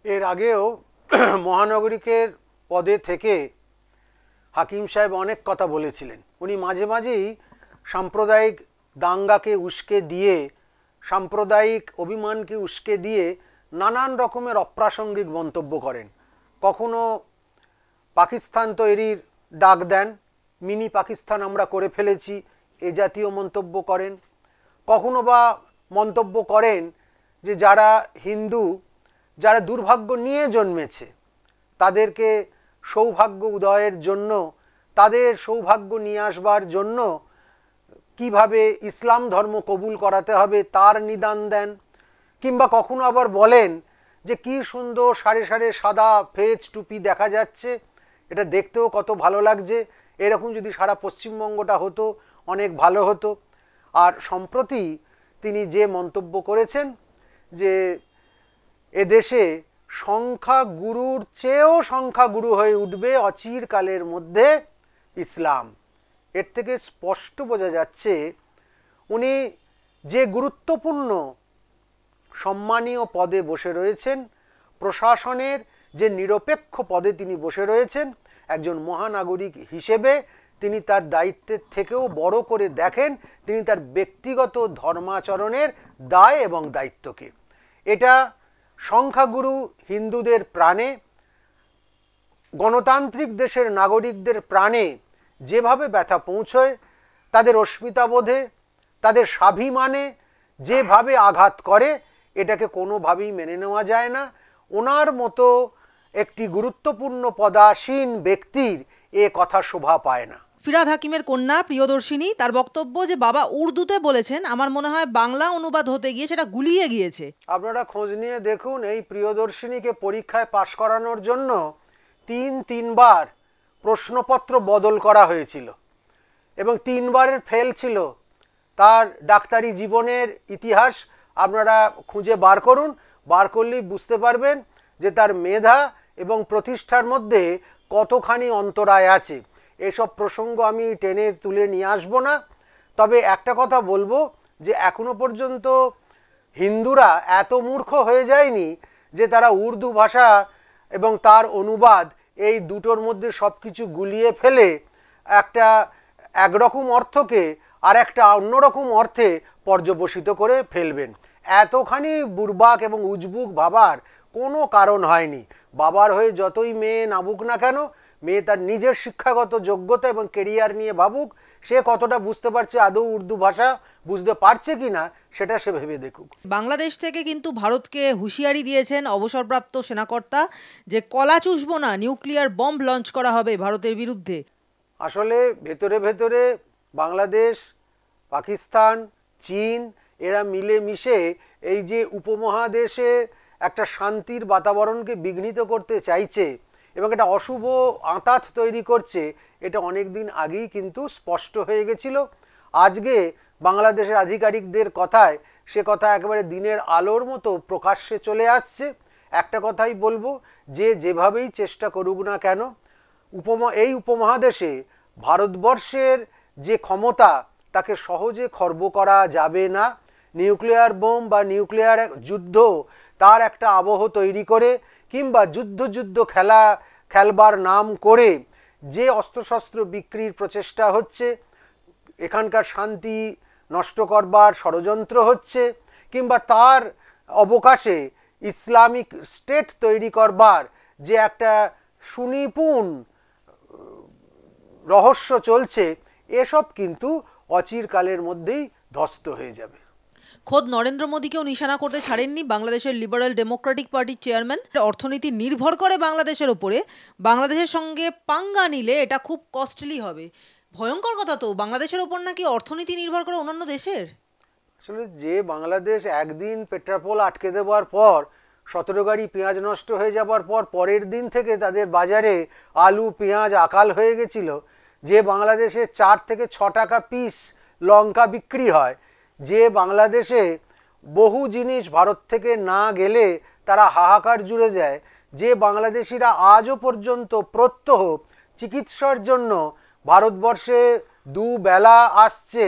এর আগেও মহানগরিকের পদে থেকে হাকিম সাহেব অনেক কথা বলেছিলেন। উনি মাঝে মাঝেই সাম্প্রদায়িক দাঙ্গাকে উস্কে দিয়ে, সাম্প্রদায়িক অভিমানকে উস্কে দিয়ে নানান রকমের অপ্রাসঙ্গিক মন্তব্য করেন। কখনো পাকিস্তান তৈরির ডাক দেন, মিনি পাকিস্তান আমরা করে ফেলেছি, এ জাতীয় মন্তব্য করেন। কখনো বা মন্তব্য করেন যে যারা হিন্দু, যারা দুর্ভাগ্য নিয়ে জন্মেছে, তাদেরকে সৌভাগ্য উদয়ের জন্য, তাদের সৌভাগ্য নিয়ে আসবার জন্য কিভাবে ইসলাম ধর্ম কবুল করাতে হবে তার নিদান দেন। কিংবা কখনো আবার বলেন যে কি সুন্দর সারে সারে সাদা ফেজ টুপি দেখা যাচ্ছে, এটা দেখতেও কত ভালো লাগছে, এরকম যদি সারা পশ্চিমবঙ্গটা হতো অনেক ভালো হতো। আর সম্প্রতি তিনি যে মন্তব্য করেছেন যে এদেশে সংখ্যাগুরুর চেয়েও সংখ্যাগুরু হয়ে উঠবে অচিরকালের মধ্যে ইসলাম, এর থেকে স্পষ্ট বোঝা যাচ্ছে উনি যে গুরুত্বপূর্ণ সম্মানীয় পদে বসে রয়েছেন, প্রশাসনের যে নিরপেক্ষ পদে তিনি বসে রয়েছেন, একজন মহানাগরিক হিসেবে তিনি তার দায়িত্বের থেকেও বড় করে দেখেন তিনি তার ব্যক্তিগত ধর্মাচরণের দায় এবং দায়িত্বকে। এটা সংখ্যাগুরু হিন্দুদের প্রাণে, গণতান্ত্রিক দেশের নাগরিকদের প্রাণে যেভাবে ব্যথা পৌঁছয়, তাদের অস্মিতাবোধে, তাদের স্বাভিমানে যেভাবে আঘাত করে, এটাকে কোনোভাবেই মেনে নেওয়া যায় না। ওনার মতো একটি গুরুত্বপূর্ণ পদাসীন ব্যক্তির এ কথা শোভা পায় না। ফিরহাদ হাকিমের কন্যা প্রিয়দর্শিনী, তার বক্তব্য যে বাবা উর্দুতে বলেছেন, আমার মনে হয় বাংলা অনুবাদ হতে গিয়ে সেটা গুলিয়ে গিয়েছে। আপনারা খোঁজ নিয়ে দেখুন, এই প্রিয়দর্শিনীকে পরীক্ষায় পাশ করানোর জন্য তিনবার প্রশ্নপত্র বদল করা হয়েছিল এবং 3 বারের ফেল ছিল। তার ডাক্তারি জীবনের ইতিহাস আপনারা খুঁজে বার করুন, বার করলেই বুঝতে পারবেন যে তার মেধা এবং প্রতিষ্ঠার মধ্যে কতখানি অন্তরায় আছে। এসব প্রসঙ্গ আমি টেনে তুলে নিয়ে আসবো না, তবে একটা কথা বলবো যে এখনো পর্যন্ত হিন্দুরা এত মূর্খ হয়ে যায়নি যে তারা উর্দু ভাষা এবং তার অনুবাদ এই দুটোর মধ্যে সব কিছু গুলিয়ে ফেলে একটা একরকম অর্থকে আর একটা অন্যরকম অর্থে পর্যবসিত করে ফেলবেন। এতখানি বুর্বাক এবং উজবুক ভাবার কোনো কারণ হয়নি। বাবার হয়ে যতই মেয়ে নাবুক না কেন, মেয়ে তার নিজের শিক্ষাগত যোগ্যতা এবং কেরিয়ার নিয়ে ভাবুক, সে কতটা বুঝতে পারছে, আদৌ উর্দু ভাষা বুঝতে পারছে কিনা সেটা সে ভেবে দেখুক। বাংলাদেশ থেকে কিন্তু ভারতকে হুঁশিয়ারি দিয়েছেন অবসরপ্রাপ্ত সেনাকর্তা যে কলা চুষবো না, নিউক্লিয়ার বম্ব লঞ্চ করা হবে ভারতের বিরুদ্ধে। আসলে ভেতরে ভেতরে বাংলাদেশ, পাকিস্তান, চীন এরা মিলে মিশে এই যে উপমহাদেশে একটা শান্তির বাতাবরণকে বিঘ্নিত করতে চাইছে এবং একটা অশুভ আঁতাত তৈরি করছে, এটা অনেক দিন আগেই কিন্তু স্পষ্ট হয়ে গেছিল। আজকে বাংলাদেশের আধিকারিকদের কথায় সে কথা একেবারে দিনের আলোর মতো প্রকাশ্যে চলে আসছে। একটা কথাই বলবো, যে যেভাবেই চেষ্টা করুক না কেন, এই উপমহাদেশে ভারতবর্ষের যে ক্ষমতা তাকে সহজে খর্ব করা যাবে না। নিউক্লিয়ার বোম বা নিউক্লিয়ার যুদ্ধ তার একটা আবহ তৈরি করে কিংবা যুদ্ধ খেলবার নাম করে যে অস্ত্রশস্ত্র বিক্রির প্রচেষ্টা হচ্ছে, এখানকার শান্তি নষ্ট করবার ষড়যন্ত্র হচ্ছে, কিংবা তার অবকাশে ইসলামিক স্টেট তৈরি করবার যে একটা সুনিপুণ রহস্য চলছে, এসব কিন্তু অচিরকালের মধ্যেই ধ্বস্ত হয়ে যাবে। খোদ নরেন্দ্র মোদীকেও নিশানা করতে ছাড়েননি বাংলাদেশের লিবারেল ডেমোক্রেটিক পার্টির চেয়ারম্যান। অর্থনীতি নির্ভর করে বাংলাদেশের ওপরে, বাংলাদেশের সঙ্গে পাঙ্গা নিলে এটা খুব কস্টলি হবে। ভয়ঙ্কর কথা তো, বাংলাদেশের ওপর নাকি অর্থনীতি নির্ভর করে অন্যান্য দেশের। আসলে যে বাংলাদেশ একদিন পেট্রাপোল আটকে দেওয়ার পর 17 গাড়ি পেঁয়াজ নষ্ট হয়ে যাবার পর পরের দিন থেকে তাদের বাজারে আলু পেঁয়াজ আকাল হয়ে গেছিল, যে বাংলাদেশে 4 থেকে 6 টাকা পিস লঙ্কা বিক্রি হয়, যে বাংলাদেশে বহু জিনিস ভারত থেকে না গেলে তারা হাহাকার জুড়ে যায়, যে বাংলাদেশিরা আজও পর্যন্ত প্রত্যহ চিকিৎসার জন্য ভারতবর্ষে দুবেলা আসছে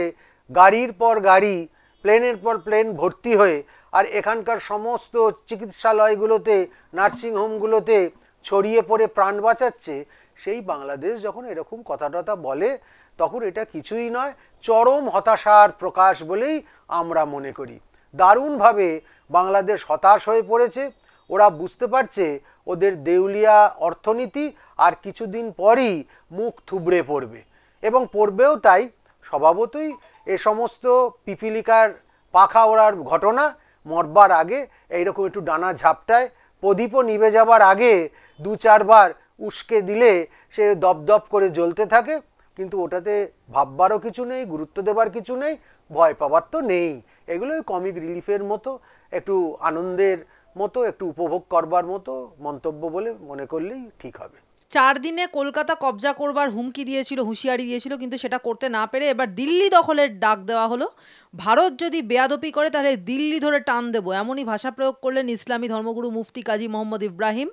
গাড়ির পর গাড়ি, প্লেনের পর প্লেন ভর্তি হয়ে, আর এখানকার সমস্ত চিকিৎসালয়গুলোতে, নার্সিংহোমগুলোতে ছড়িয়ে পড়ে প্রাণ বাঁচাচ্ছে, সেই বাংলাদেশ যখন এরকম কথা টথা বলে তখন এটা কিছুই নয়, চরম হতাশার প্রকাশ বলেই আমরা মনে করি। দারুণভাবে বাংলাদেশ হতাশ হয়ে পড়েছে। ওরা বুঝতে পারছে ওদের দেউলিয়া অর্থনীতি আর কিছুদিন পরই মুখ থুবড়ে পড়বে, এবং পড়বেও তাই। স্বভাবতই এ সমস্ত পিপিলিকার পাখা ওড়ার ঘটনা মরবার আগে এইরকম একটু ডানা ঝাপটায়, প্রদীপও নিভে যাবার আগে 2-4 বার উস্কে দিলে সে দপদপ করে জ্বলতে থাকে, কিন্তু ওটাতে ভাববারও কিছু নেই, গুরুত্ব দেবার কিছু নেই, ভয় পাবার তো নেই। এগুলোই কমিক রিলিফের মতো, একটু আনন্দের মতো, একটু উপভোগ করবার মতো মন্তব্য বলে মনে করলেই ঠিক হবে। 4 দিনে কলকাতা কবজা করবার হুমকি দিয়েছিল, হুঁশিয়ারি দিয়েছিল, কিন্তু সেটা করতে না পেরে এবার দিল্লি দখলের ডাক দেওয়া হলো। ভারত যদি বেয়াদপি করে তাহলে দিল্লি ধরে টান দেবো, এমনই ভাষা প্রয়োগ করলেন ইসলামী ধর্মগুরু মুফতি কাজী মোহাম্মদ ইব্রাহিম।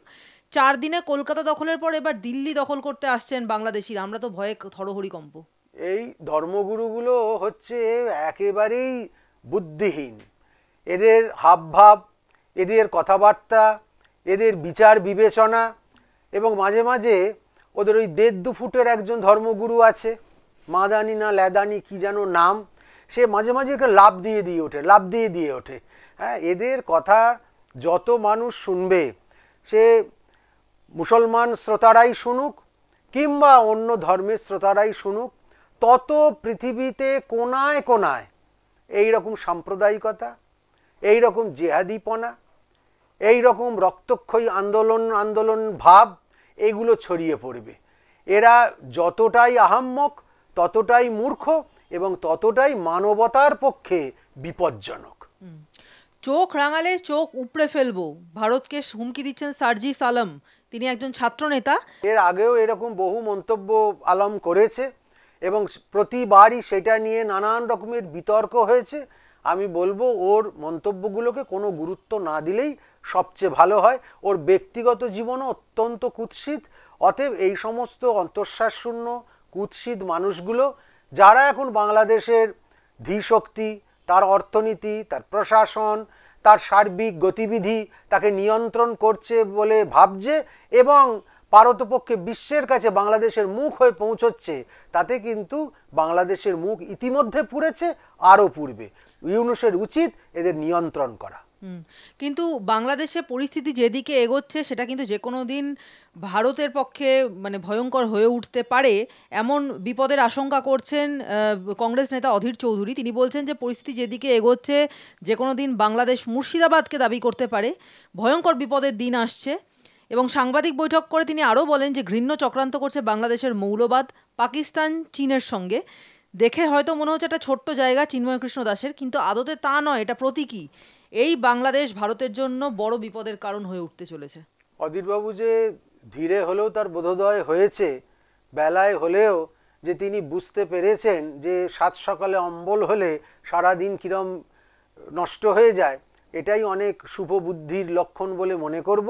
4 দিনে কলকাতা দখলের পর এবার দিল্লি দখল করতে আসছেন বাংলাদেশিরা, আমরা তো ভয়ে থরহরিকম্প। এই ধর্মগুরুগুলো হচ্ছে একেবারেই বুদ্ধিহীন। এদের হাবভাব, এদের কথাবার্তা, এদের বিচার বিবেচনা, এবং মাঝে মাঝে ওদের ওই 1.5-2 ফুটের একজন ধর্মগুরু আছে, মাদানি না ল্যাদানি কি যেন নাম, সে মাঝে মাঝে একটা লাফ দিয়ে ওঠে। হ্যাঁ, এদের কথা যত মানুষ শুনবে, সে মুসলমান শ্রোতারাই শুনুক কিংবা অন্য ধর্মের শ্রোতারাই শুনুক, তত পৃথিবীতে কোনায় কোনায় এই রকম সাম্প্রদায়িকতা, এই রকম জেহাদিপনা, এই রকম রক্তক্ষয়ী আন্দোলন ভাব এগুলো ছড়িয়ে পড়বে। এরা যতটাই আহাম্মক, ততটাই মূর্খ এবং ততটাই মানবতার পক্ষে বিপজ্জনক। চোখ রাঙালে চোখ উপড়ে ফেলবো, ভারতকে হুমকি দিচ্ছেন সার্জিস আলম, তিনি একজন ছাত্র নেতা। এর আগেও এরকম বহু মন্তব্য আলম করেছে এবং প্রতিবারই সেটা নিয়ে নানান রকমের বিতর্ক হয়েছে। আমি বলবো ওর মন্তব্যগুলোকে কোনো গুরুত্ব না দিলেই সবচেয়ে ভালো হয়। ওর ব্যক্তিগত জীবনও অত্যন্ত কুৎসিত, অতএব এই সমস্ত অন্তঃশ্বাস শূন্য কুৎসিত মানুষগুলো যারা এখন বাংলাদেশের ধীশক্তি, তার অর্থনীতি, তার প্রশাসন, তার সার্বিক গতিবিধি তাকে নিয়ন্ত্রণ করছে বলে ভাবছে এবং পারতপক্ষে বিশ্বের কাছে বাংলাদেশের মুখ হয়ে পৌঁছচ্ছে, তাতে কিন্তু বাংলাদেশের মুখ ইতিমধ্যে পুড়েছে, আরও পুড়বে। ইউনূসের উচিত এদের নিয়ন্ত্রণ করা। কিন্তু বাংলাদেশে পরিস্থিতি যেদিকে এগোচ্ছে সেটা কিন্তু যে কোনো দিন ভারতের পক্ষে মানে ভয়ঙ্কর হয়ে উঠতে পারে, এমন বিপদের আশঙ্কা করছেন কংগ্রেস নেতা অধীর চৌধুরী। তিনি বলছেন যে পরিস্থিতি যেদিকে এগোচ্ছে যে কোনো দিন বাংলাদেশ মুর্শিদাবাদকে দাবি করতে পারে, ভয়ঙ্কর বিপদের দিন আসছে। এবং সাংবাদিক বৈঠক করে তিনি আরও বলেন যে ঘৃণ্য চক্রান্ত করছে বাংলাদেশের মৌলবাদ, পাকিস্তান চীনের সঙ্গে। দেখে হয়তো মনে হচ্ছে একটা ছোট্ট জায়গা চিন্ময় কৃষ্ণ দাসের, কিন্তু আদতে তা নয়, এটা প্রতীকী। এই বাংলাদেশ ভারতের জন্য বড় বিপদের কারণ হয়ে উঠতে চলেছে। অধীরবাবু যে ধীরে হলেও তার বোধোদয় হয়েছে, বেলায় হলেও যে তিনি বুঝতে পেরেছেন যে 7 সকালে অম্বল হলে সারাদিন কিরম নষ্ট হয়ে যায়, এটাই অনেক শুভ বুদ্ধির লক্ষণ বলে মনে করব।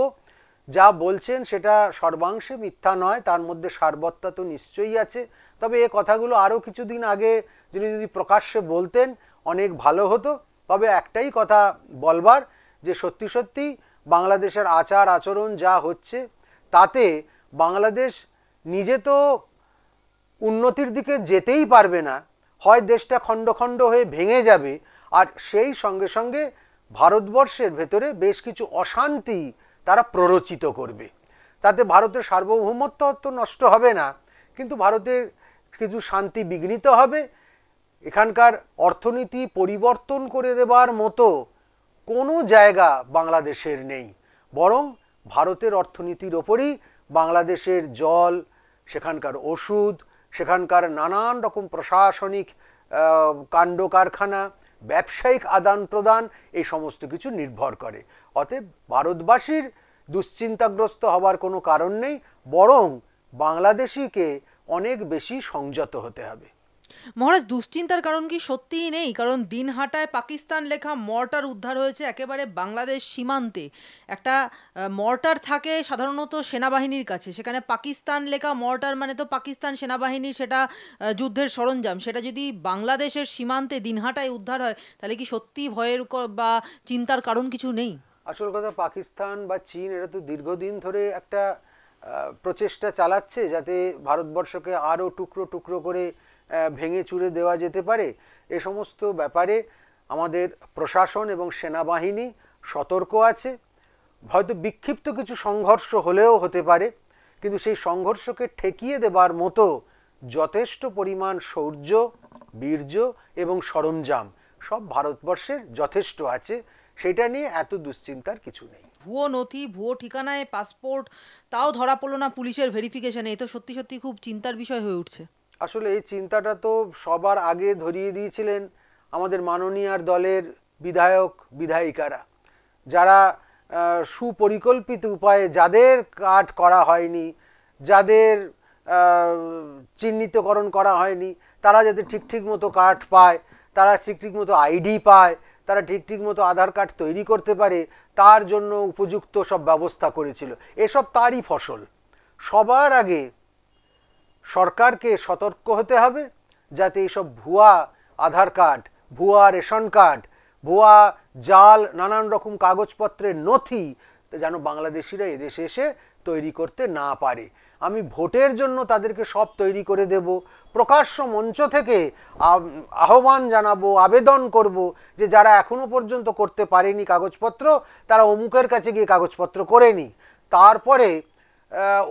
যা বলছেন সেটা সর্বাংশে মিথ্যা নয়, তার মধ্যে সারবত্তা তো নিশ্চয়ই আছে। তবে এ কথাগুলো আরও কিছুদিন আগে যদি প্রকাশ্যে বলতেন অনেক ভালো হতো। তবে একটাই কথা বলবার, যে সত্যি সত্যি বাংলাদেশের আচার আচরণ যা হচ্ছে তাতে বাংলাদেশ নিজে তো উন্নতির দিকে যেতেই পারবে না, হয় দেশটা খণ্ড খণ্ড হয়ে ভেঙে যাবে, আর সেই সঙ্গে সঙ্গে ভারতবর্ষের ভেতরে বেশ কিছু অশান্তি তারা প্ররোচিত করবে। তাতে ভারতের সার্বভৌমত্ব তো নষ্ট হবে না, কিন্তু ভারতের কিছু শান্তি বিঘ্নিত হবে। এখানকার অর্থনীতি পরিবর্তন করে দেবার মতো কোনো জায়গা বাংলাদেশের নেই, বরং ভারতের অর্থনীতির ওপরই বাংলাদেশের জল, সেখানকার ওষুধ, সেখানকার নানান রকম প্রশাসনিক কাণ্ড কারখানা, ব্যবসায়িক আদান প্রদান, এই সমস্ত কিছু নির্ভর করে। অতএব ভারতবাসীর দুশ্চিন্তাগ্রস্ত হবার কোনো কারণ নেই, বরং বাংলাদেশিকে অনেক বেশি সংযত হতে হবে। মহারাজ, দুশ্চিন্তার কারণ কি সত্যিই নেই? কারণ দিনহাটায় পাকিস্তান লেখা মর্টার উদ্ধার হয়েছে একেবারে বাংলাদেশ সীমান্তে। একটা মর্টার থাকে সাধারণত সেনাবাহিনীর কাছে, সেখানে পাকিস্তান লেখা মর্টার মানে তো পাকিস্তান সেনাবাহিনীর সেটা যুদ্ধের সরঞ্জাম, সেটা যদি বাংলাদেশের সীমান্তে দিনহাটায় উদ্ধার হয় তাহলে কি সত্যিই ভয়ের বা চিন্তার কারণ কিছু নেই? আসল কথা, পাকিস্তান বা চীন এরা তো দীর্ঘদিন ধরে একটা প্রচেষ্টা চালাচ্ছে যাতে ভারতবর্ষকে আরও টুকরো টুকরো করে ভেঙে চুরে দেওয়া যেতে পারে। এ সমস্ত ব্যাপারে আমাদের প্রশাসন এবং সেনাবাহিনী সতর্ক আছে। হয়তো বিক্ষিপ্ত কিছু সংঘর্ষ হলেও হতে পারে, কিন্তু সেই সংঘর্ষকে ঠেকিয়ে দেবার মতো যথেষ্ট পরিমাণ শৌর্য, বীর্য এবং সরঞ্জাম সব ভারতবর্ষের যথেষ্ট আছে। সেটা নিয়ে এত দুশ্চিন্তার কিছু নেই। ভুয়ো নথি, ভুয়ো ঠিকানায় পাসপোর্ট, তাও ধরা পড়লো না পুলিশের ভেরিফিকেশনে। এ তো সত্যি সত্যি খুব চিন্তার বিষয় হয়ে উঠছে। আসলে এই চিন্তাটা তো সবার আগে ধরিয়ে দিয়েছিলেন আমাদের মাননীয়ার দলের বিধায়ক বিধায়িকারা, যারা সুপরিকল্পিত উপায়ে যাদের কাট করা হয়নি, যাদের চিহ্নিতকরণ করা হয়নি, তারা যাতে ঠিক ঠিক মতো কার্ড পায়, তারা ঠিক ঠিক মতো আইডি পায়, তারা ঠিক ঠিক মতো আধার কার্ড তৈরি করতে পারে, তার জন্য উপযুক্ত সব ব্যবস্থা করেছিল। এসব তারই ফসল। সবার আগে সরকারকে সতর্ক হতে হবে যাতে এইসব ভুয়া আধার কার্ড, ভুয়া রেশন কার্ড, ভুয়া জাল নানান রকম কাগজপত্রের নথি যেন বাংলাদেশিরা এদেশে এসে তৈরি করতে না পারে। আমি ভোটের জন্য তাদেরকে সব তৈরি করে দেব। প্রকাশ্য মঞ্চ থেকে আহ্বান জানাবো, আবেদন করব যে যারা এখনো পর্যন্ত করতে পারেনি কাগজপত্র, তারা অমুকের কাছে গিয়ে কাগজপত্র করে নি। তারপরে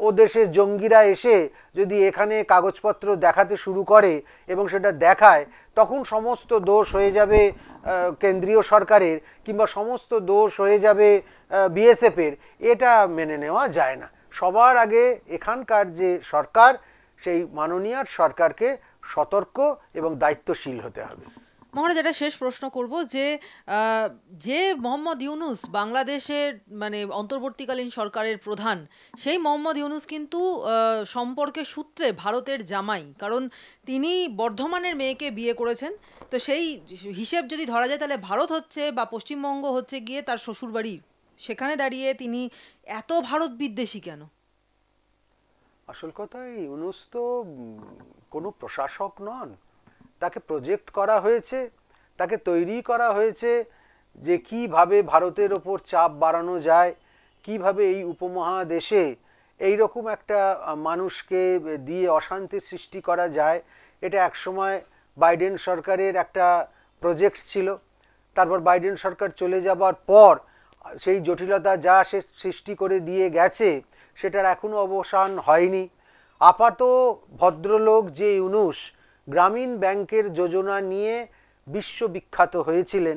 ও দেশের জঙ্গিরা এসে যদি এখানে কাগজপত্র দেখাতে শুরু করে এবং সেটা দেখায়, তখন সমস্ত দোষ হয়ে যাবে কেন্দ্রীয় সরকারের, কিংবা সমস্ত দোষ হয়ে যাবে বিএসএফের। এটা মেনে নেওয়া যায় না। সবার আগে এখানকার যে সরকার, সেই মাননীয় সরকারকে সতর্ক এবং দায়িত্বশীল হতে হবে। মহারাজ, এটা শেষ প্রশ্ন করব যে মোহাম্মদ ইউনুস বাংলাদেশের মানে অন্তর্বর্তীকালীন সরকারের প্রধান, সেই মোহাম্মদ ইউনুস কিন্তু সম্পর্কের সূত্রে ভারতের জামাই, কারণ তিনি বর্ধমানের মেয়েকে বিয়ে করেছেন। তো সেই হিসেব যদি ধরা যায় তাহলে ভারত হচ্ছে বা পশ্চিমবঙ্গ হচ্ছে গিয়ে তার শ্বশুরবাড়ি। সেখানে দাঁড়িয়ে তিনি এত ভারত বিদ্বেষী কেন? আসল কথা, ইউনুস তো কোনো প্রশাসক নন। তাকে প্রজেক্ট করা হয়েছে, তাকে তৈরি করা হয়েছে যে কিভাবে ভারতের ওপর চাপ বাড়ানো যায়, কিভাবে এই উপমহাদেশে এই রকম একটা মানুষকে দিয়ে অশান্তি সৃষ্টি করা যায়। এটা একসময় বাইডেন সরকারের একটা প্রজেক্ট ছিল। তারপর বাইডেন সরকার চলে যাবার পর সেই জটিলতা যা সে সৃষ্টি করে দিয়ে গেছে, সেটার এখনো অবসান হয়নি। আপাত ভদ্রলোক যে ইউনুস গ্রামীণ ব্যাংকের যোজনা নিয়ে বিশ্ববিখ্যাত হয়েছিলেন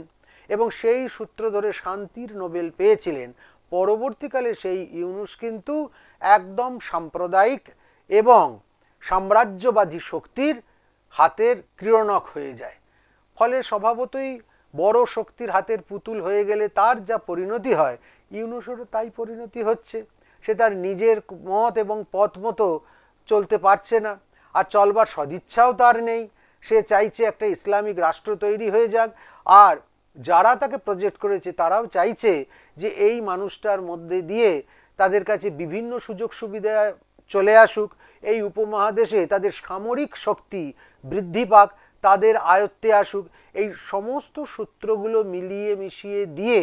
এবং সেই সূত্র ধরে শান্তির নোবেল পেয়েছিলেন, পরবর্তীকালে সেই ইউনুস কিন্তু একদম সাম্প্রদায়িক এবং সাম্রাজ্যবাদী শক্তির হাতের ক্রীড়নক হয়ে যায়। ফলে স্বভাবতই বড় শক্তির হাতের পুতুল হয়ে গেলে তার যা পরিণতি হয়, ইউনুসেরও তাই পরিণতি হচ্ছে। সে তার নিজের মত এবং পথ মতো চলতে পারছে না, আর চলবার সদিচ্ছাও তার নেই। সে চাইছে একটা ইসলামিক রাষ্ট্র তৈরি হয়ে যাক, আর যারা তাকে প্রজেক্ট করেছে তারাও চাইছে যে এই মানুষটার মধ্যে দিয়ে তাদের কাছে বিভিন্ন সুযোগ সুবিধা চলে আসুক, এই উপমহাদেশে তাদের সামরিক শক্তি বৃদ্ধি পাক, তাদের আয়ত্তে আসুক। এই সমস্ত সূত্রগুলো মিলিয়ে মিশিয়ে দিয়ে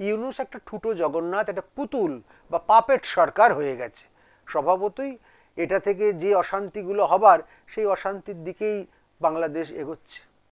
ইউনুস একটা ঠুটো জগন্নাথ, একটা পুতুল বা পাপেট সরকার হয়ে গেছে। স্বভাবতই এটা থেকে যে অশান্তিগুলো হবার, সেই অশান্তির দিকেই বাংলাদেশ এগোচ্ছে।